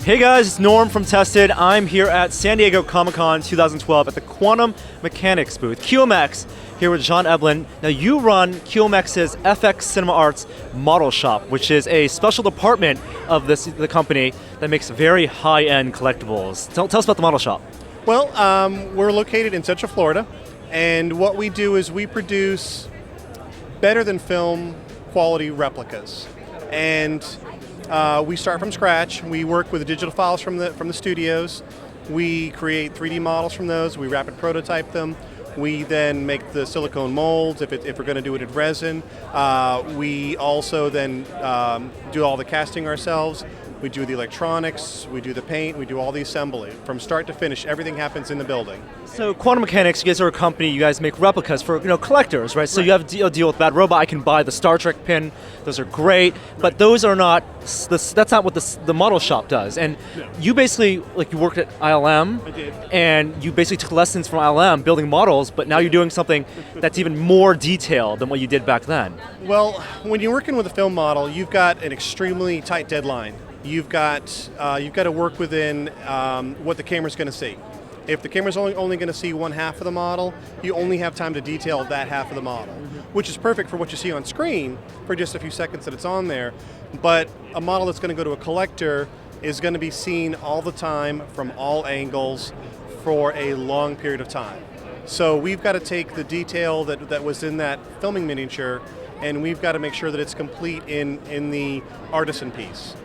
Hey guys, it's Norm from Tested. I'm here at San Diego Comic-Con 2012 at the Quantum Mechanix booth, QMX, here with John Eblin. Now you run QMX's FX Cinema Arts model shop, which is a special department of the company that makes very high-end collectibles. Tell us about the model shop. Well, we're located in Central Florida, and what we do is we produce better than film quality replicas. And we start from scratch. We work with digital files from the studios. We create 3D models from those. We rapid prototype them. We then make the silicone molds if we're going to do it in resin. We also then do all the casting ourselves. We do the electronics, we do the paint, we do all the assembly. From start to finish, everything happens in the building. So Quantum Mechanix, you guys are a company, you guys make replicas for collectors, right? So you have a deal with Bad Robot, I can buy the Star Trek pin, those are great, but those are not, that's not what the model shop does. And you basically, you worked at ILM, I did. And you basically took lessons from ILM building models, but now you're doing something that's even more detailed than what you did back then. Well, when you're working with a film model, you've got an extremely tight deadline. You've got to work within what the camera's going to see. If the camera's only going to see one half of the model, you only have time to detail that half of the model, which is perfect for what you see on screen for just a few seconds that it's on there. But a model that's going to go to a collector is going to be seen all the time from all angles for a long period of time. So we've got to take the detail that was in that filming miniature, and we've got to make sure that it's complete in the Artisan piece.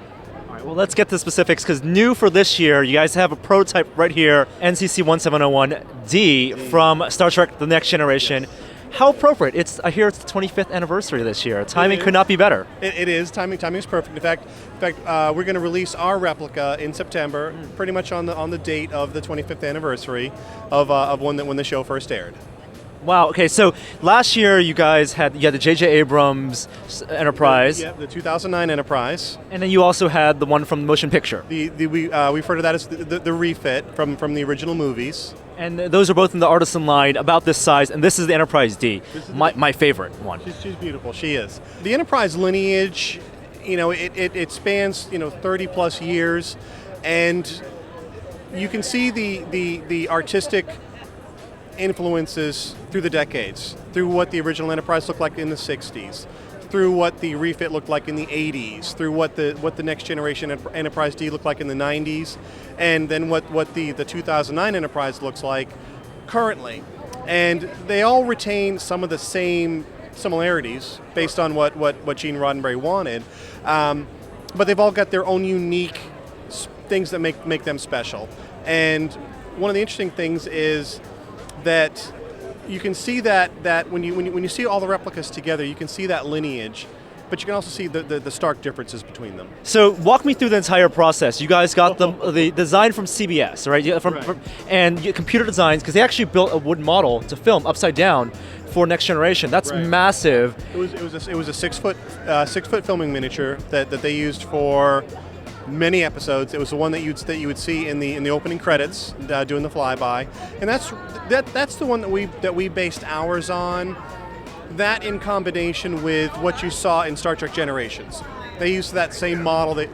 Well, let's get to specifics, because new for this year, you guys have a prototype right here, NCC 1701D from Star Trek The Next Generation. Yes. How appropriate. I hear it's the 25th anniversary this year. Timing could not be better. It is. Timing is perfect. In fact, we're going to release our replica in September, pretty much on the date of the 25th anniversary of when the show first aired. Wow. Okay. So last year you guys had the J.J. Abrams Enterprise. Yeah, the 2009 Enterprise. And then you also had the one from the motion picture. We refer to that as the refit from the original movies. And those are both in the Artisan line, about this size, and this is the Enterprise D, my favorite one. She's beautiful. She is. The Enterprise lineage, it spans 30 plus years, and you can see the artistic influences through the decades, through what the original Enterprise looked like in the 60s, through what the refit looked like in the 80s, through what the next generation Enterprise D looked like in the 90s, and then what the 2009 Enterprise looks like currently. And they all retain some of the same similarities based on what Gene Roddenberry wanted, but they've all got their own unique things that make them special. And one of the interesting things is that you can see that when you see all the replicas together, you can see that lineage, but you can also see the stark differences between them. So walk me through the entire process. You guys got the design from CBS, right? And computer designs, because they actually built a wood model to film upside down for Next Generation. That's massive. It was a 6 foot filming miniature that they used for many episodes. It was the one that you would see in the opening credits doing the flyby, and that's the one that we based ours on. That in combination with what you saw in Star Trek Generations, they used that same model they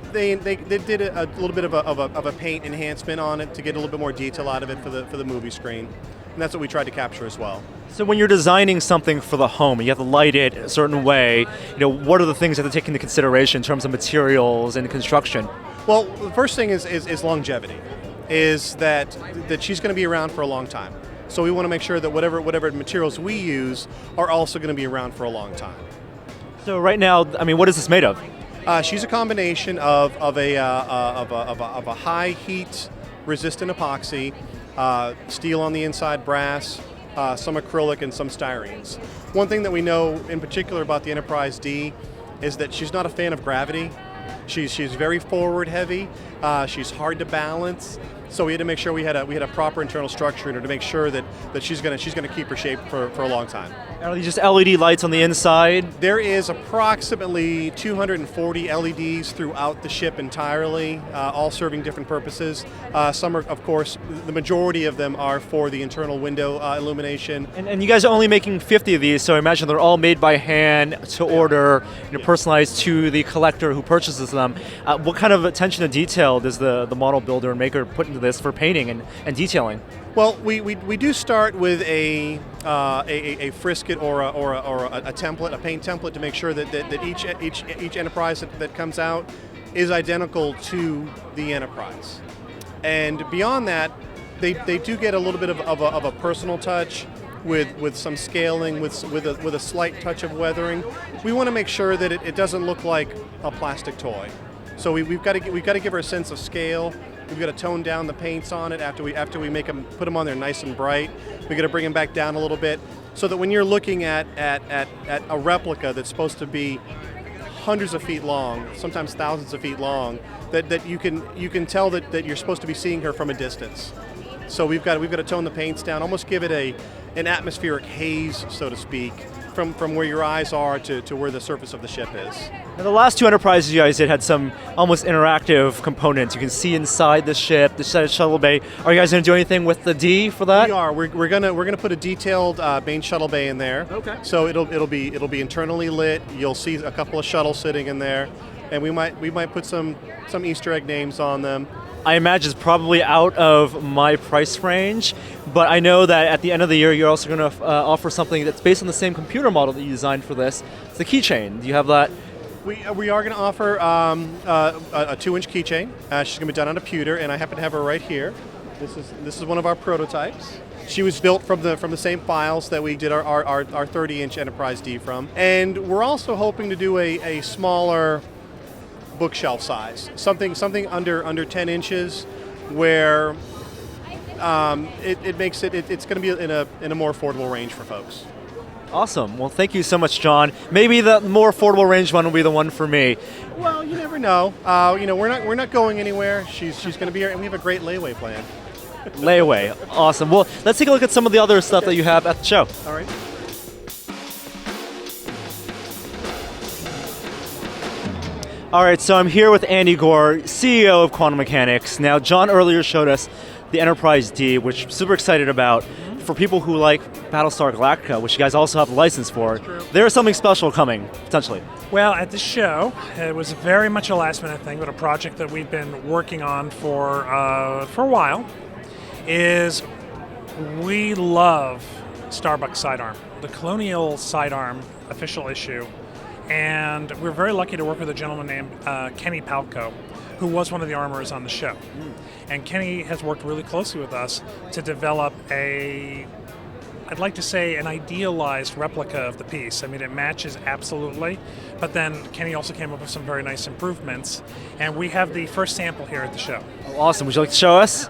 did a little bit of a paint enhancement on it to get a little bit more detail out of it for the movie screen. And that's what we tried to capture as well. So when you're designing something for the home, you have to light it a certain way, what are the things that you have to take into consideration in terms of materials and construction? Well, the first thing is longevity, is that she's going to be around for a long time. So we want to make sure that whatever materials we use are also going to be around for a long time. So right now, what is this made of? She's a combination of a high heat resistant epoxy, steel on the inside, brass, some acrylic, and some styrenes. One thing that we know in particular about the Enterprise D is that she's not a fan of gravity. She's very forward heavy. She's hard to balance, So we had to make sure we had a proper internal structure in her to make sure that she's gonna keep her shape for a long time. Are these just LED lights on the inside? There is approximately 240 LEDs throughout the ship entirely, all serving different purposes. Some are, of course, the majority of them are for the internal window illumination. And you guys are only making 50 of these, so I imagine they're all made by hand to order, personalized to the collector who purchases them. What kind of attention to detail does the model builder and maker put into this for painting and detailing? Well, we do start with a frisket or a template, a paint template, to make sure that each Enterprise that comes out is identical to the Enterprise. And beyond that, they do get a little bit of a personal touch with some scaling, with a slight touch of weathering. We want to make sure that it doesn't look like a plastic toy. So we've got to give her a sense of scale. We've got to tone down the paints on it after we put them on there nice and bright. We've got to bring them back down a little bit so that when you're looking at a replica that's supposed to be hundreds of feet long, sometimes thousands of feet long, that you can tell that you're supposed to be seeing her from a distance. So we've got to tone the paints down, almost give it an atmospheric haze, so to speak, from where your eyes are to where the surface of the ship is. Now, the last two Enterprises you guys did had some almost interactive components. You can see inside the ship, the shuttle bay. Are you guys going to do anything with the D for that? We are. We're gonna put a detailed main shuttle bay in there. Okay. So it'll be internally lit. You'll see a couple of shuttles sitting in there, and we might put some Easter egg names on them. I imagine it's probably out of my price range, but I know that at the end of the year you're also going to offer something that's based on the same computer model that you designed for this. It's the keychain. Do you have that? We are going to offer a 2-inch keychain. She's going to be done on a pewter, and I happen to have her right here. This is one of our prototypes. She was built from the same files that we did our 30-inch Enterprise D from, and we're also hoping to do a smaller bookshelf size, something under 10 inches, where it makes it's going to be in a more affordable range for folks. Awesome. Well, thank you so much, John. Maybe the more affordable range one will be the one for me. Well, you never know. We're not going anywhere. She's going to be here, and we have a great layaway plan. Layaway. Awesome. Well, let's take a look at some of the other stuff that you have at the show. All right. All right, so I'm here with Andy Gore, CEO of Quantum Mechanix. Now, John earlier showed us the Enterprise D, which I'm super excited about. For people who like Battlestar Galactica, which you guys also have a license for, there's something special coming, potentially. Well, at the show, it was very much a last-minute thing, but a project that we've been working on for a while, is we love Starbucks sidearm, the Colonial sidearm official issue. And we're very lucky to work with a gentleman named Kenny Palco, who was one of the armorers on the show. And Kenny has worked really closely with us to develop I'd like to say, an idealized replica of the piece. I mean, it matches absolutely, but then Kenny also came up with some very nice improvements. And we have the first sample here at the show. Oh, awesome. Would you like to show us?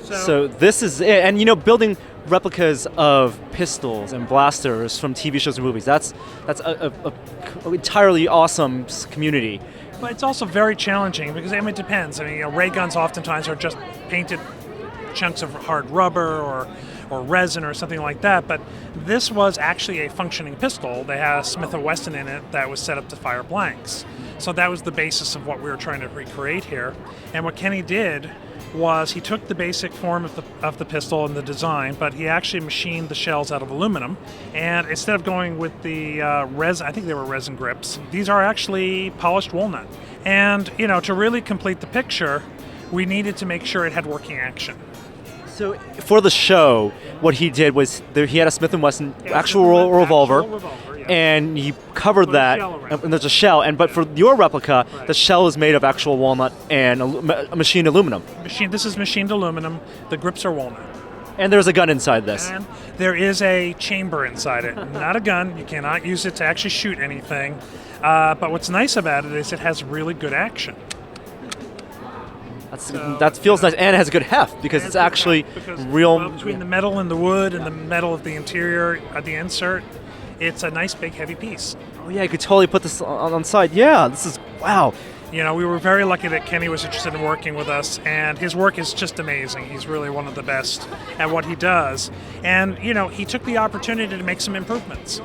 So this is it. And building replicas of pistols and blasters from TV shows and movies. That's a entirely awesome community. But it's also very challenging because it depends. Ray guns oftentimes are just painted chunks of hard rubber or resin or something like that. But this was actually a functioning pistol. They had a Smith & Wesson in it that was set up to fire blanks. So that was the basis of what we were trying to recreate here. And what Kenny did was he took the basic form of the pistol and the design, but he actually machined the shells out of aluminum. And instead of going with the resin, I think they were resin grips, these are actually polished walnut. And, to really complete the picture, we needed to make sure it had working action. So for the show, what he did was he had a Smith & Wesson actual revolver, and he covered that, and there's a shell. But for your replica, the shell is made of actual walnut and machined aluminum. This is machined aluminum. The grips are walnut. And there's a gun inside this. And there is a chamber inside it. Not a gun. You cannot use it to actually shoot anything. But what's nice about it is it has really good action. That feels nice, and it has a good heft because it's actually real. Between the metal and the wood and the metal of the interior of the insert, it's a nice big heavy piece. Oh yeah, you could totally put this on the side. Yeah, this is wow. You know, we were very lucky that Kenny was interested in working with us, and his work is just amazing. He's really one of the best at what he does. And, you know, he took the opportunity to make some improvements.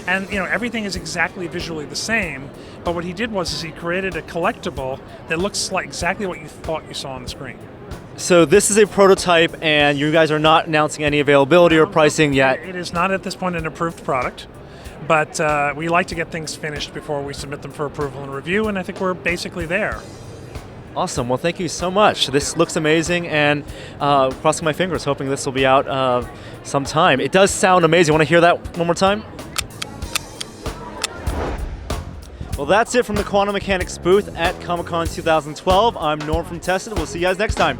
And, you know, everything is exactly visually the same, but what he did was he created a collectible that looks like exactly what you thought you saw on the screen. So this is a prototype, and you guys are not announcing any availability or pricing yet. It is not at this point an approved product, but we like to get things finished before we submit them for approval and review, and I think we're basically there. Awesome. Well, thank you so much. This looks amazing, and crossing my fingers, hoping this will be out sometime. It does sound amazing. Want to hear that one more time? Well, that's it from the Quantum Mechanix booth at Comic-Con 2012. I'm Norm from Tested. We'll see you guys next time.